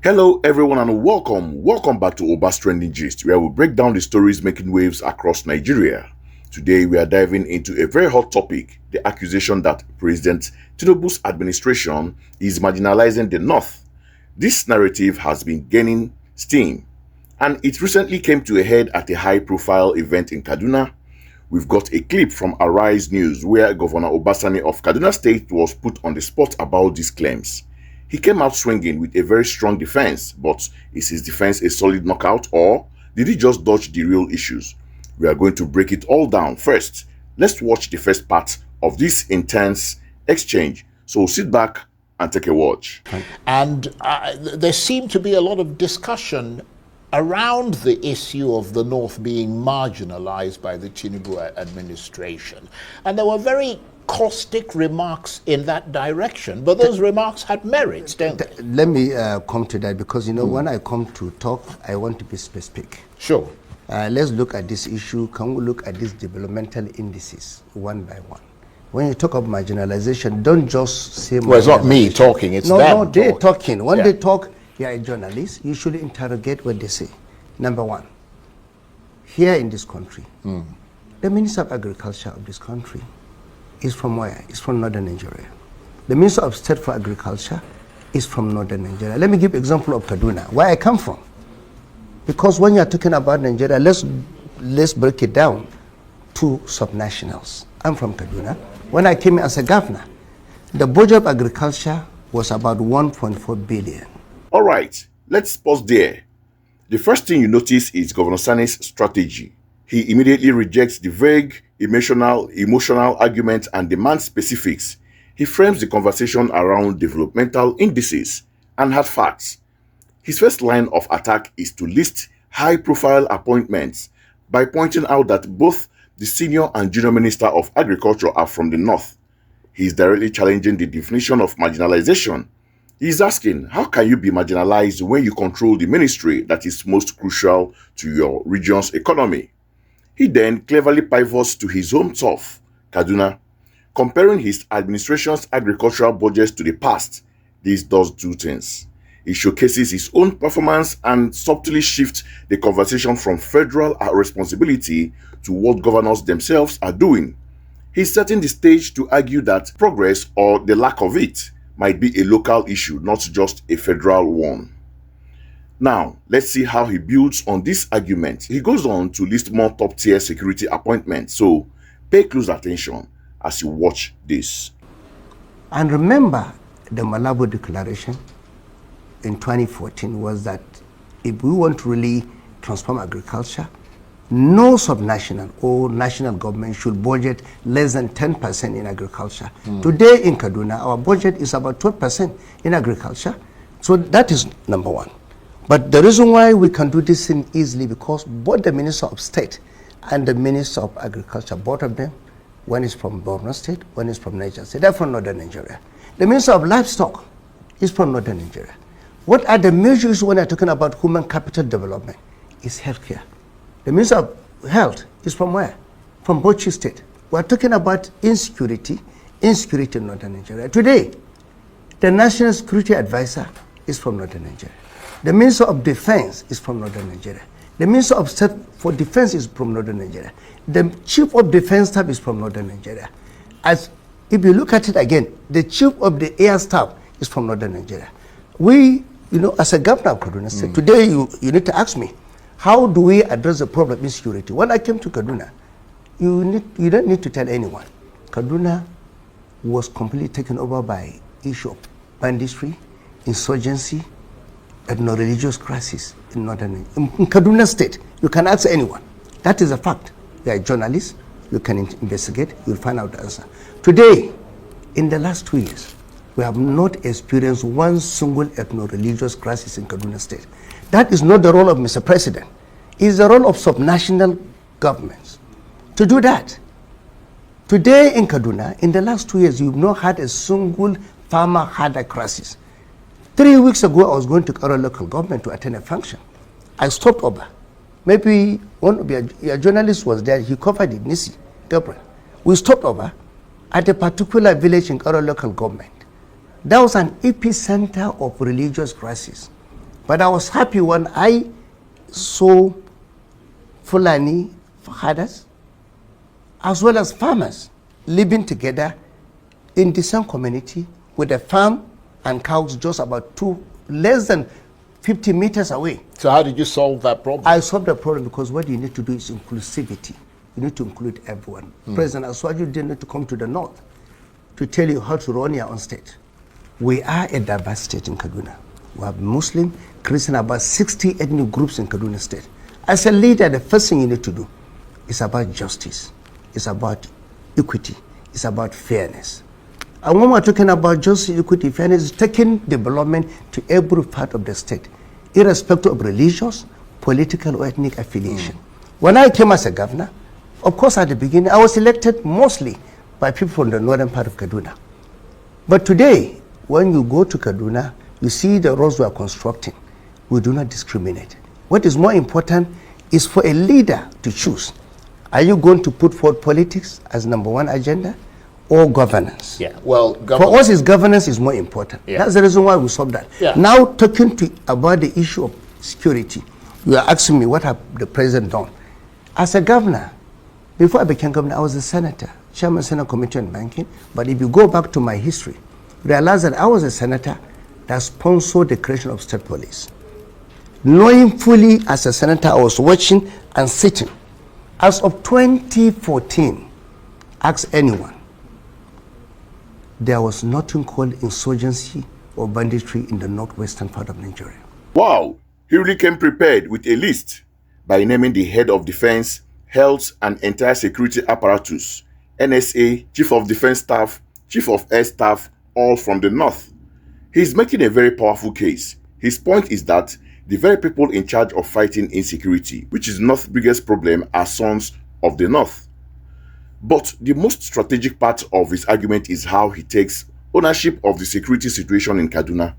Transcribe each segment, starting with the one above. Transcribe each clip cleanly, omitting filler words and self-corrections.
Hello everyone and welcome back to Uba's Trending Gist, where we break down the stories making waves across Nigeria. Today we are diving into a very hot topic, the accusation that President Tinubu's administration is marginalizing the North. This narrative has been gaining steam, and it recently came to a head at a high-profile event in Kaduna. We've got a clip from Arise News where Governor Uba Sani of Kaduna State was put on the spot about these claims. He came out swinging with a very strong defense, but is his defense a solid knockout, or did he just dodge the real issues? We are going to break it all down. First, let's watch the first part of this intense exchange. So sit back and take a watch. And there seemed to be a lot of discussion around the issue of the North being marginalized by the Tinubu administration. And there were very caustic remarks in that direction, but those remarks had merits, don't they? Let me come to that, because when I come to talk, I want to be specific. Sure. Let's look at this issue. Can we look at these developmental indices one by one? When you talk of marginalization, don't just say well, it's not me talking, it's them No, they're talking. talking. When they talk, you're a journalist, you should interrogate what they say. Number one, here in this country, the Minister of Agriculture of this country is from where? It's from northern Nigeria. The Minister of State for Agriculture is from northern Nigeria. Let me give example of Kaduna, where I come from. Because when you're talking about Nigeria, let's break it down to subnationals. I'm from Kaduna. When I came as a governor, the budget of agriculture was about 1.4 billion. All right, let's pause there. The first thing you notice is Governor Sani's strategy. He immediately rejects the vague, emotional arguments and demands specifics. He frames the conversation around developmental indices and hard facts. His first line of attack is to list high-profile appointments by pointing out that both the senior and junior minister of agriculture are from the North. He is directly challenging the definition of marginalization. He is asking, how can you be marginalized when you control the ministry that is most crucial to your region's economy? He then cleverly pivots to his home turf, Kaduna, comparing his administration's agricultural budgets to the past. This does two things. It showcases his own performance and subtly shifts the conversation from federal responsibility to what governors themselves are doing. He's setting the stage to argue that progress, or the lack of it, might be a local issue, not just a federal one. Now, let's see how he builds on this argument. He goes on to list more top-tier security appointments, so pay close attention as you watch this. And remember, the Malabu Declaration in 2014 was that if we want to really transform agriculture, no subnational or national government should budget less than 10% in agriculture. Today in Kaduna, our budget is about 12% in agriculture. So that is number one. But the reason why we can do this thing easily, because both the Minister of State and the Minister of Agriculture, both of them, one is from Borno State, one is from Niger State, they're from northern Nigeria. The Minister of Livestock is from northern Nigeria. What are the measures when they're talking about human capital development? It's healthcare. The Minister of Health is from where? From Bauchi State. We're talking about insecurity in northern Nigeria. Today, the National Security Advisor is from northern Nigeria. The Minister of Defense is from northern Nigeria. The Minister of State for Defense is from northern Nigeria. The Chief of Defense Staff is from northern Nigeria. If you look at it again, the Chief of the Air Staff is from northern Nigeria. We, as a governor of Kaduna State, today you need to ask me, how do we address the problem of insecurity? When I came to Kaduna, you don't need to tell anyone. Kaduna was completely taken over by issue of banditry, insurgency, ethno-religious crisis in Kaduna State. You can ask anyone. That is a fact. You are a journalist, you can investigate, you'll find out the answer. Today, in the last 2 years, we have not experienced one single ethno-religious crisis in Kaduna State. That is not the role of Mr. President. It's the role of subnational governments to do that. Today in Kaduna, in the last 2 years, you've not had a single farmer had a crisis. 3 weeks ago, I was going to Karo local government to attend a function. I stopped over. Maybe one of your journalists was there. He covered it, Nisi, Gabriel. We stopped over at a particular village in Karo local government. That was an epicenter of religious crisis. But I was happy when I saw Fulani herders as well as farmers living together in the same community with a farm and cows just about less than 50 meters away. So how did you solve that problem? I solved the problem because what you need to do is inclusivity. You need to include everyone. President Aswaju didn't need to come to the north to tell you how to run your own state. We are a diverse state in Kaduna. We have Muslim, Christian, about 60 ethnic groups in Kaduna state. As a leader, the first thing you need to do is about justice. It's about equity. It's about fairness. And when we're talking about justice, equity, fairness, it's taking development to every part of the state, irrespective of religious, political, or ethnic affiliation. When I came as a governor, of course, at the beginning, I was elected mostly by people from the northern part of Kaduna. But today, when you go to Kaduna, you see the roads we are constructing. We do not discriminate. What is more important is for a leader to choose. Are you going to put forward politics as number one agenda or governance? Yeah, well, for us, governance is more important. Yeah. That's the reason why we solved that. Yeah. Now, talking about the issue of security, you are asking me what have the president done. As a governor, before I became governor, I was a senator, chairman Senate Committee on Banking. But if you go back to my history, realize that I was a senator that sponsored the creation of state police. Knowing fully as a senator, I was watching and sitting. As of 2014, ask anyone, there was nothing called insurgency or banditry in the northwestern part of Nigeria. Wow, he really came prepared with a list by naming the head of defense, health, and entire security apparatus, NSA, Chief of Defense Staff, Chief of Air Staff, all from the north. He's making a very powerful case. His point is that the very people in charge of fighting insecurity, which is North's biggest problem, are sons of the north. But the most strategic part of his argument is how he takes ownership of the security situation in Kaduna.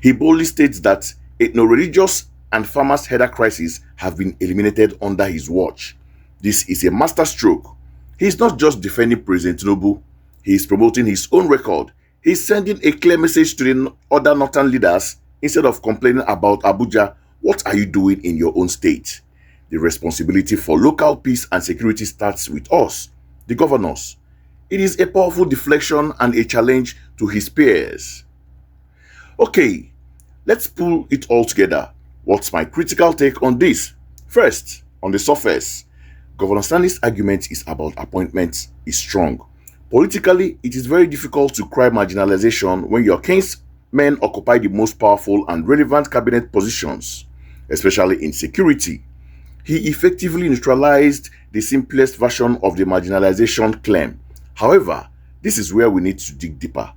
He boldly states that ethno-religious and farmers' header crises have been eliminated under his watch. This is a masterstroke. He is not just defending President Tinubu, he is promoting his own record. He is sending a clear message to the other northern leaders. Instead of complaining about Abuja, what are you doing in your own state? The responsibility for local peace and security starts with us, the governors. It is a powerful deflection and a challenge to his peers. Okay, let's pull it all together. What's my critical take on this? First, on the surface, Governor Sani's argument is about appointments is strong. Politically, it is very difficult to cry marginalization when your king's men occupy the most powerful and relevant cabinet positions, especially in security. He effectively neutralized the simplest version of the marginalization claim. However, this is where we need to dig deeper.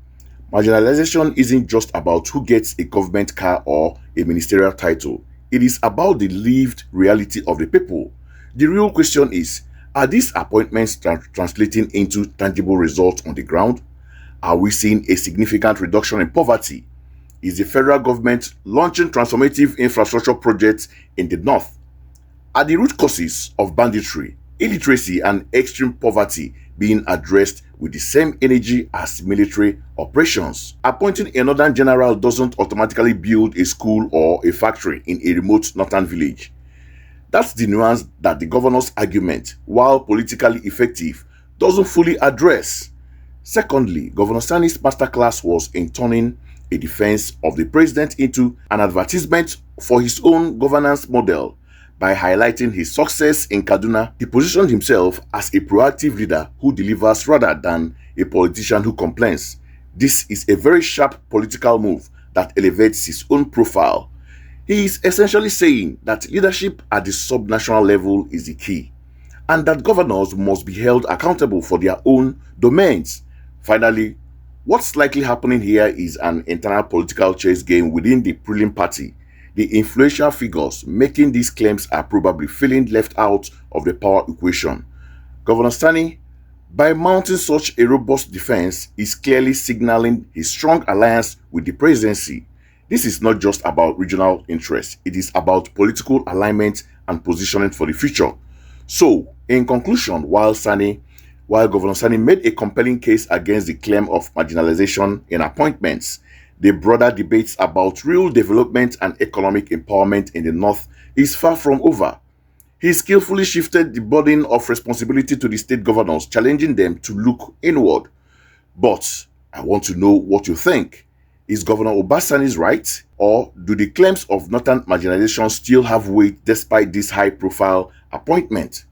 Marginalization isn't just about who gets a government car or a ministerial title. It is about the lived reality of the people. The real question is, are these appointments translating into tangible results on the ground? Are we seeing a significant reduction in poverty? Is the federal government launching transformative infrastructure projects in the north? Are the root causes of banditry, illiteracy, and extreme poverty being addressed with the same energy as military operations? Appointing a northern general doesn't automatically build a school or a factory in a remote northern village. That's the nuance that the governor's argument, while politically effective, doesn't fully address. Secondly, Governor Sani's masterclass was in turning a defense of the president into an advertisement for his own governance model. By highlighting his success in Kaduna, he positioned himself as a proactive leader who delivers rather than a politician who complains. This is a very sharp political move that elevates his own profile. He is essentially saying that leadership at the subnational level is the key, and that governors must be held accountable for their own domains. Finally, what's likely happening here is an internal political chess game within the ruling party. The influential figures making these claims are probably feeling left out of the power equation. Governor Sani, by mounting such a robust defense, is clearly signaling his strong alliance with the presidency. This is not just about regional interests, it is about political alignment and positioning for the future. So, in conclusion, while Governor Sani made a compelling case against the claim of marginalization in appointments, The broader debates about real development and economic empowerment in the North is far from over. He skillfully shifted the burden of responsibility to the state governors, challenging them to look inward. But I want to know what you think. Is Governor Uba Sani right? Or do the claims of northern marginalization still have weight despite this high-profile appointment?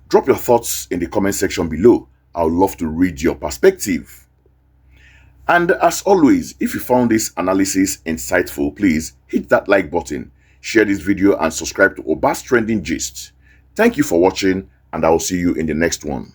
Drop your thoughts in the comment section below. I would love to read your perspective. And as always, if you found this analysis insightful, please hit that like button, share this video, and subscribe to Uba's Trending Gist. Thank you for watching, and I will see you in the next one.